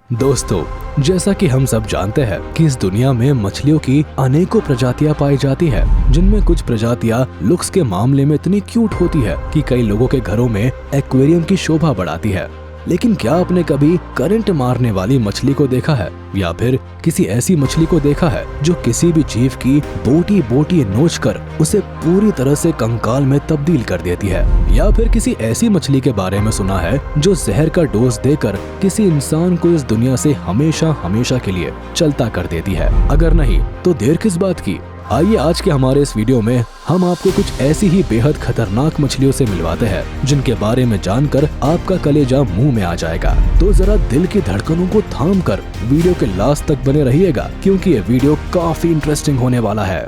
दोस्तों, जैसा कि हम सब जानते हैं कि इस दुनिया में मछलियों की अनेकों प्रजातियां पाई जाती है, जिनमें कुछ प्रजातियां लुक्स के मामले में इतनी क्यूट होती है कि कई लोगों के घरों में एक्वेरियम की शोभा बढ़ाती है। लेकिन क्या आपने कभी करंट मारने वाली मछली को देखा है, या फिर किसी ऐसी मछली को देखा है जो किसी भी जीव की बोटी बोटी नोचकर उसे पूरी तरह से कंकाल में तब्दील कर देती है? या फिर किसी ऐसी मछली के बारे में सुना है जो जहर का डोज देकर किसी इंसान को इस दुनिया से हमेशा हमेशा के लिए चलता कर देती है? अगर नहीं तो देर किस बात की, आइए आज के हमारे इस वीडियो में हम आपको कुछ ऐसी ही बेहद खतरनाक मछलियों से मिलवाते हैं जिनके बारे में जानकर आपका कलेजा मुंह में आ जाएगा। तो जरा दिल की धड़कनों को थाम कर वीडियो के लास्ट तक बने रहिएगा, क्योंकि ये वीडियो काफी इंटरेस्टिंग होने वाला है।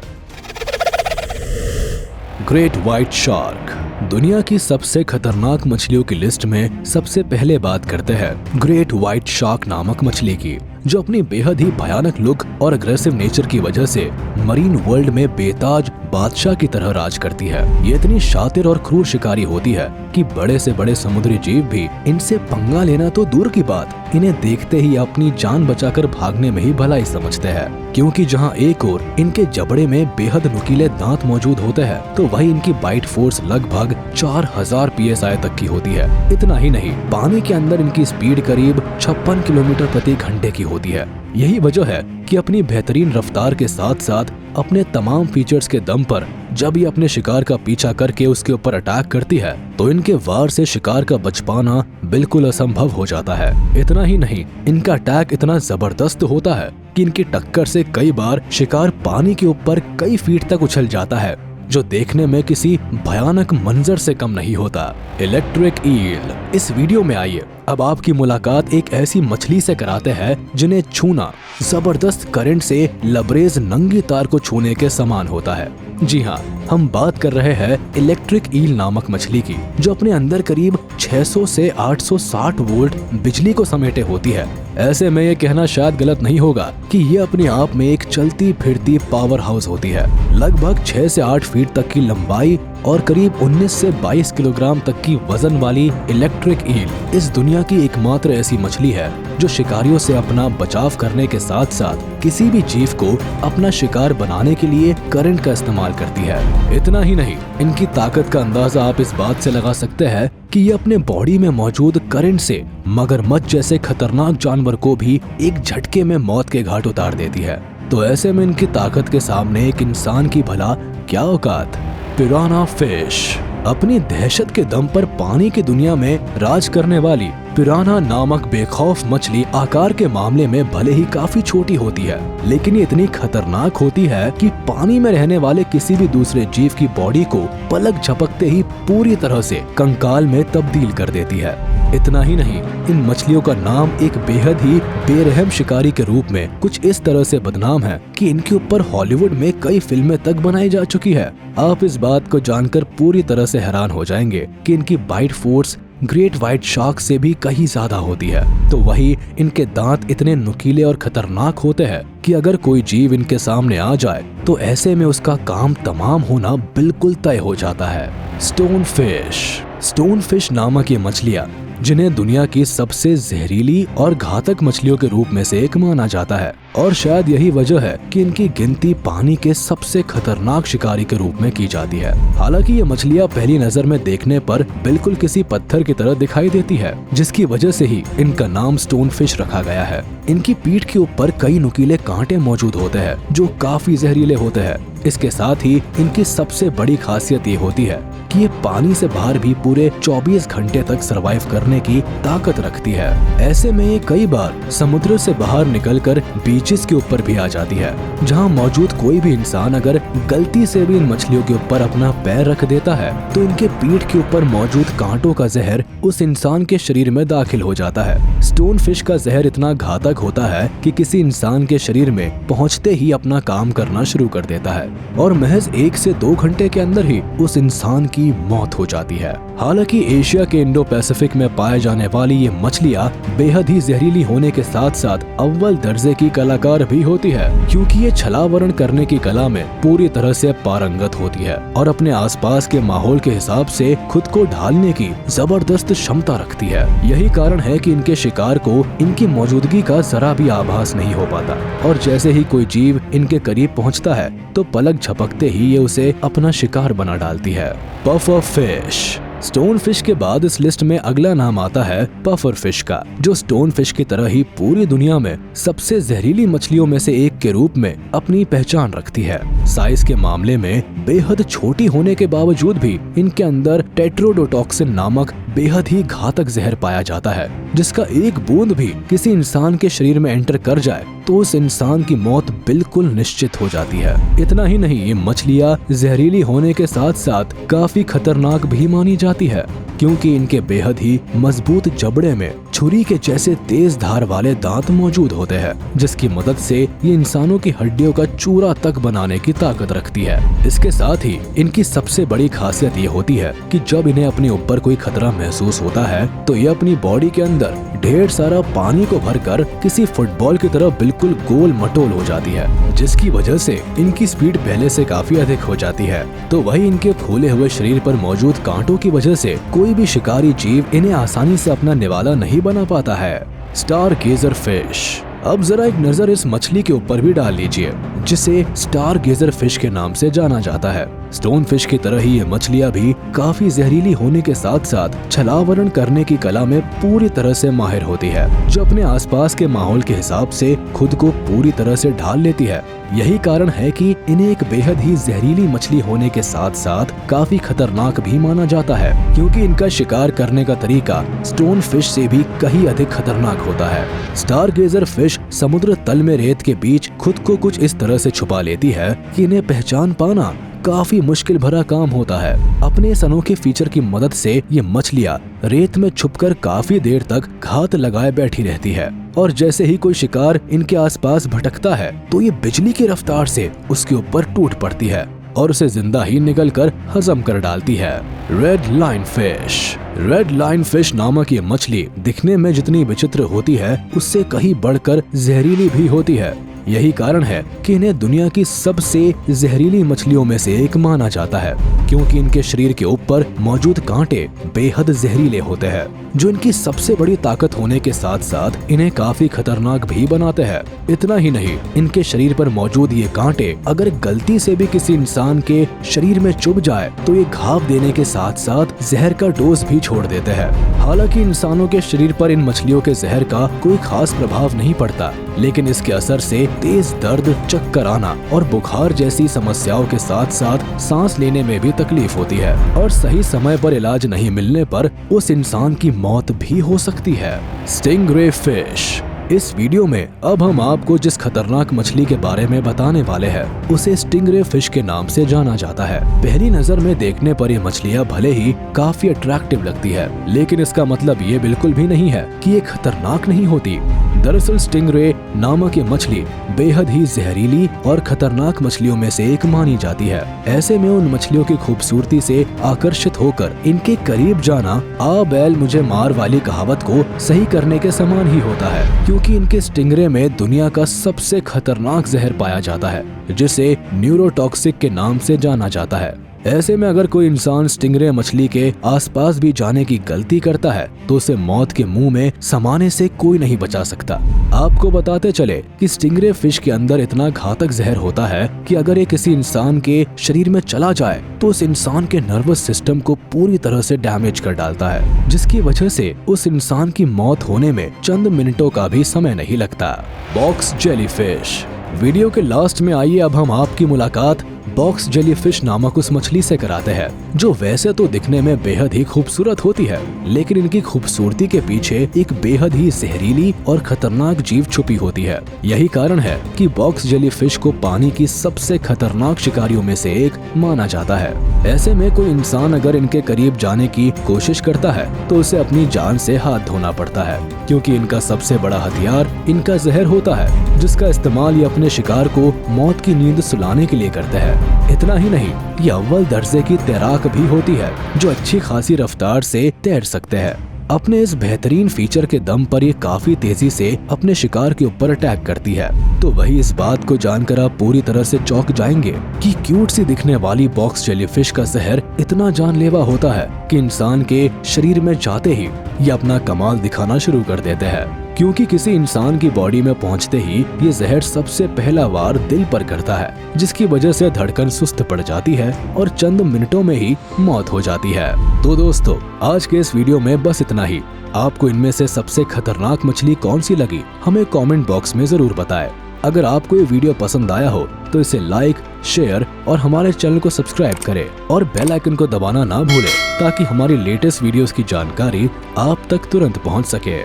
Great white shark. दुनिया की सबसे खतरनाक मछलियों की लिस्ट में सबसे पहले बात करते हैं ग्रेट व्हाइट शार्क नामक मछली की, जो अपनी बेहद ही भयानक लुक और अग्रेसिव नेचर की वजह से मरीन वर्ल्ड में बेताज बादशाह की तरह राज करती है। ये इतनी शातिर और क्रूर शिकारी होती है कि बड़े से बड़े समुद्री जीव भी इनसे पंगा लेना तो दूर की बात, इन्हें देखते ही अपनी जान बचाकर भागने में ही भलाई समझते हैं। क्योंकि जहां एक ओर इनके जबड़े में बेहद नुकीले दांत मौजूद होते हैं, तो वहीं इनकी बाइट फोर्स लगभग 4000 PSI तक की होती है। इतना ही नहीं, पानी के अंदर इनकी स्पीड करीब 56 किलोमीटर प्रति घंटे की होती है। यही वजह है कि अपनी बेहतरीन रफ्तार के साथ साथ अपने तमाम फीचर्स के दम पर जब ये अपने शिकार का पीछा करके उसके ऊपर अटैक करती है, तो इनके वार से शिकार का बच पाना बिल्कुल असंभव हो जाता है। इतना ही नहीं, इनका अटैक इतना जबरदस्त होता है कि इनकी टक्कर से कई बार शिकार पानी के ऊपर कई फीट तक उछल जाता है, जो देखने में किसी भयानक मंजर से कम नहीं होता। Electric eel. इस वीडियो में आइए अब आपकी मुलाकात एक ऐसी मछली से कराते हैं जिन्हें छूना जबरदस्त करंट से लबरेज नंगी तार को छूने के समान होता है। जी हाँ, हम बात कर रहे हैं इलेक्ट्रिक ईल नामक मछली की, जो अपने अंदर करीब 600 से 860 वोल्ट बिजली को समेटे होती है। ऐसे में ये कहना शायद गलत नहीं होगा कि ये अपने आप में एक चलती फिरती पावर हाउस होती है। लगभग 6 से 8 फीट तक की लंबाई और करीब 19 से 22 किलोग्राम तक की वजन वाली इलेक्ट्रिक ईल इस दुनिया की एकमात्र ऐसी मछली है जो शिकारियों से अपना बचाव करने के साथ साथ किसी भी जीव को अपना शिकार बनाने के लिए करंट का इस्तेमाल करती है। इतना ही नहीं, इनकी ताकत का अंदाजा आप इस बात से लगा सकते हैं कि ये अपने बॉडी में मौजूद करंट से मगरमच्छ जैसे खतरनाक जानवर को भी एक झटके में मौत के घाट उतार देती है। तो ऐसे में इनकी ताकत के सामने एक इंसान की भला क्या औकात। पिराना फिश। अपनी दहशत के दम पर पानी की दुनिया में राज करने वाली पिराना नामक बेखौफ मछली आकार के मामले में भले ही काफी छोटी होती है, लेकिन ये इतनी खतरनाक होती है कि पानी में रहने वाले किसी भी दूसरे जीव की बॉडी को पलक झपकते ही पूरी तरह से कंकाल में तब्दील कर देती है। इतना ही नहीं, इन मछलियों का नाम एक बेहद ही बेरहम शिकारी के रूप में कुछ इस तरह से बदनाम है कि इनके ऊपर हॉलीवुड में कई फिल्में तक बनाई जा चुकी है। आप इस बात को जानकर पूरी तरह से हैरान हो जाएंगे कि इनकी bite force great white shark से भी कहीं ज्यादा होती है। तो वही इनके दांत इतने नुकीले और खतरनाक होते हैं कि अगर कोई जीव इनके सामने आ जाए तो ऐसे में उसका काम तमाम होना बिल्कुल तय हो जाता है। Stone fish. स्टोन फिश नामक ये मछलियाँ, जिन्हें दुनिया की सबसे जहरीली और घातक मछलियों के रूप में से एक माना जाता है, और शायद यही वजह है कि इनकी गिनती पानी के सबसे खतरनाक शिकारी के रूप में की जाती है। हालांकि ये मछलियाँ पहली नजर में देखने पर बिल्कुल किसी पत्थर की तरह दिखाई देती है, जिसकी वजह से ही इनका नाम स्टोन फिश रखा गया है। इनकी पीठ के ऊपर कई नुकीले कांटे मौजूद होते हैं जो काफी जहरीले होते हैं। इसके साथ ही इनकी सबसे बड़ी खासियत ये होती है कि ये पानी से बाहर भी पूरे 24 घंटे तक सरवाइव करने की ताकत रखती है। ऐसे में ये कई बार समुद्र से बाहर निकलकर बीचेस के ऊपर भी आ जाती है, जहां मौजूद कोई भी इंसान अगर गलती से भी इन मछलियों के ऊपर अपना पैर रख देता है तो इनके पीठ के ऊपर मौजूद कांटों का जहर उस इंसान के शरीर में दाखिल हो जाता है। स्टोन फिश का जहर इतना घातक होता है कि किसी इंसान के शरीर में पहुंचते ही अपना काम करना शुरू कर देता है। और महज 1 से 2 घंटे के अंदर ही उस इंसान की मौत हो जाती है। हालांकि एशिया के इंडो पैसिफिक में पाए जाने वाली ये मछलियाँ बेहद ही जहरीली होने के साथ साथ अव्वल दर्जे की कलाकार भी होती है, क्योंकि ये छलावरण करने की कला में पूरी तरह से पारंगत होती है और अपने आसपास के माहौल के हिसाब से खुद को ढालने की जबरदस्त क्षमता रखती है। यही कारण है कि इनके शिकार को इनकी मौजूदगी का जरा भी आभास नहीं हो पाता और जैसे ही कोई जीव इनके करीब पहुंचता है तो पलक झपकते ही ये उसे अपना शिकार बना डालती है। Puffer fish. स्टोन फिश के बाद इस लिस्ट में अगला नाम आता है पफर फिश का, जो स्टोन फिश की तरह ही पूरी दुनिया में सबसे जहरीली मछलियों में से एक के रूप में अपनी पहचान रखती है। साइज के मामले में बेहद छोटी होने के बावजूद भी इनके अंदर टेट्रोडोटॉक्सिन नामक बेहद ही घातक जहर पाया जाता है, जिसका एक बूंद भी किसी इंसान के शरीर में एंटर कर जाए तो उस इंसान की मौत बिल्कुल निश्चित हो जाती है। इतना ही नहीं, ये मछलियाँ जहरीली होने के साथ साथ काफी खतरनाक भी मानी जाती है, क्योंकि इनके बेहद ही मजबूत जबड़े में छुरी के जैसे तेज धार वाले दांत मौजूद होते हैं, जिसकी मदद से ये इंसानों की हड्डियों का चूरा तक बनाने की ताकत रखती है। इसके साथ ही इनकी सबसे बड़ी खासियत ये होती है कि जब इन्हें अपने ऊपर कोई खतरा महसूस होता है तो ये अपनी बॉडी के अंदर ढेर सारा पानी को भरकर किसी फुटबॉल की तरह बिल्कुल गोल मटोल हो जाती है, जिसकी वजह से इनकी स्पीड पहले से काफी अधिक हो जाती है। तो वही इनके फूले हुए शरीर पर मौजूद कांटों की वजह से कोई भी शिकारी जीव इन्हें आसानी से अपना निवाला नहीं बना पाता है। Star गेजर fish. अब जरा एक नजर इस मछली के ऊपर भी डाल लीजिए, जिसे स्टार गेजर फिश के नाम से जाना जाता है। स्टोन फिश की तरह ही ये मछलियाँ भी काफी जहरीली होने के साथ साथ छलावरण करने की कला में पूरी तरह से माहिर होती है, जो अपने आसपास के माहौल के हिसाब से खुद को पूरी तरह से ढाल लेती है। यही कारण है कि इन्हें एक बेहद ही जहरीली मछली होने के साथ साथ काफी खतरनाक भी माना जाता है, क्योंकि इनका शिकार करने का तरीका स्टोन फिश से भी कहीं अधिक खतरनाक होता है। स्टार गेजर फिश समुद्र तल में रेत के बीच खुद को कुछ इस तरह से छुपा लेती है कि इन्हें पहचान पाना काफी मुश्किल भरा काम होता है। अपने इस अनोखे फीचर की मदद से ये मछलियाँ रेत में छुपकर काफी देर तक घात लगाए बैठी रहती है और जैसे ही कोई शिकार इनके आसपास भटकता है तो ये बिजली की रफ्तार से उसके ऊपर टूट पड़ती है और उसे जिंदा ही निगलकर हजम कर डालती है। Red line fish. Red line fish नामक ये मछली दिखने में जितनी विचित्र होती है उससे कहीं बढ़कर जहरीली भी होती है। यही कारण है कि इन्हें दुनिया की सबसे जहरीली मछलियों में से एक माना जाता है, क्योंकि इनके शरीर के ऊपर मौजूद कांटे बेहद जहरीले होते हैं, जो इनकी सबसे बड़ी ताकत होने के साथ साथ इन्हें काफी खतरनाक भी बनाते हैं। इतना ही नहीं, इनके शरीर पर मौजूद ये कांटे अगर गलती से भी किसी इंसान के शरीर में चुभ जाए तो ये घाव देने के साथ साथ जहर का डोज भी छोड़ देते हैं। हालांकि इंसानों के शरीर पर इन मछलियों के जहर का कोई खास प्रभाव नहीं पड़ता, लेकिन इसके असर से तेज दर्द, चक्कर आना और बुखार जैसी समस्याओं के साथ साथ सांस लेने में भी तकलीफ होती है और सही समय पर इलाज नहीं मिलने पर उस इंसान की मौत भी हो सकती है। Stingray fish. इस वीडियो में अब हम आपको जिस खतरनाक मछली के बारे में बताने वाले हैं उसे स्टिंगरे फिश के नाम से जाना जाता है। पहली नजर में देखने पर ये मछलियाँ भले ही काफी अट्रैक्टिव लगती है, लेकिन इसका मतलब ये बिल्कुल भी नहीं है कि ये खतरनाक नहीं होती। दरअसल स्टिंगरे नामक ये मछली बेहद ही जहरीली और खतरनाक मछलियों में से एक मानी जाती है। ऐसे में उन मछलियों की खूबसूरती से आकर्षित होकर इनके करीब जाना आ बैल मुझे मार वाली कहावत को सही करने के समान ही होता है, क्योंकि इनके स्टिंगरे में दुनिया का सबसे खतरनाक जहर पाया जाता है, जिसे न्यूरोटॉक्सिक के नाम से जाना जाता है। ऐसे में अगर कोई इंसान स्टिंगरे मछली के आसपास भी जाने की गलती करता है तो उसे मौत के मुंह में समाने से कोई नहीं बचा सकता। आपको बताते चले कि स्टिंगरे फिश के अंदर इतना घातक जहर होता है कि अगर ये किसी इंसान के शरीर में चला जाए तो उस इंसान के नर्वस सिस्टम को पूरी तरह से डैमेज कर डालता है, जिसकी वजह से उस इंसान की मौत होने में चंद मिनटों का भी समय नहीं लगता। Box jellyfish. वीडियो के लास्ट में आइए अब हम आपकी मुलाकात बॉक्स जेलीफिश नामक उस मछली से कराते हैं, जो वैसे तो दिखने में बेहद ही खूबसूरत होती है, लेकिन इनकी खूबसूरती के पीछे एक बेहद ही जहरीली और खतरनाक जीव छुपी होती है। यही कारण है कि बॉक्स जेलीफिश को पानी की सबसे खतरनाक शिकारियों में से एक माना जाता है। ऐसे में कोई इंसान अगर इनके करीब जाने की कोशिश करता है तो उसे अपनी जान से हाथ धोना पड़ता है, क्योंकि इनका सबसे बड़ा हथियार इनका जहर होता है, जिसका इस्तेमाल ये अपने शिकार को मौत की नींद सुलाने के लिए करते हैं। इतना ही नहीं, ये अव्वल दर्जे की तैराक भी होती है जो अच्छी खासी रफ्तार से तैर सकते हैं। अपने इस बेहतरीन फीचर के दम पर ये काफी तेजी से अपने शिकार के ऊपर अटैक करती है। तो वही इस बात को जानकर आप पूरी तरह से चौंक जाएंगे कि क्यूट सी दिखने वाली बॉक्स जेलीफिश का जहर इतना जानलेवा होता है कि इंसान के शरीर में जाते ही ये अपना कमाल दिखाना शुरू कर देते हैं। क्योंकि किसी इंसान की बॉडी में पहुंचते ही ये जहर सबसे पहला वार दिल पर करता है, जिसकी वजह से धड़कन सुस्त पड़ जाती है और चंद मिनटों में ही मौत हो जाती है। तो दोस्तों, आज के इस वीडियो में बस इतना ही। आपको इनमें से सबसे खतरनाक मछली कौन सी लगी, हमें कमेंट बॉक्स में जरूर बताएं। अगर आपको ये वीडियो पसंद आया हो तो इसे लाइक, शेयर और हमारे चैनल को सब्सक्राइब करें और बेल आइकन को दबाना ना भूलें ताकि हमारी लेटेस्ट वीडियोस की जानकारी आप तक तुरंत पहुंच सके।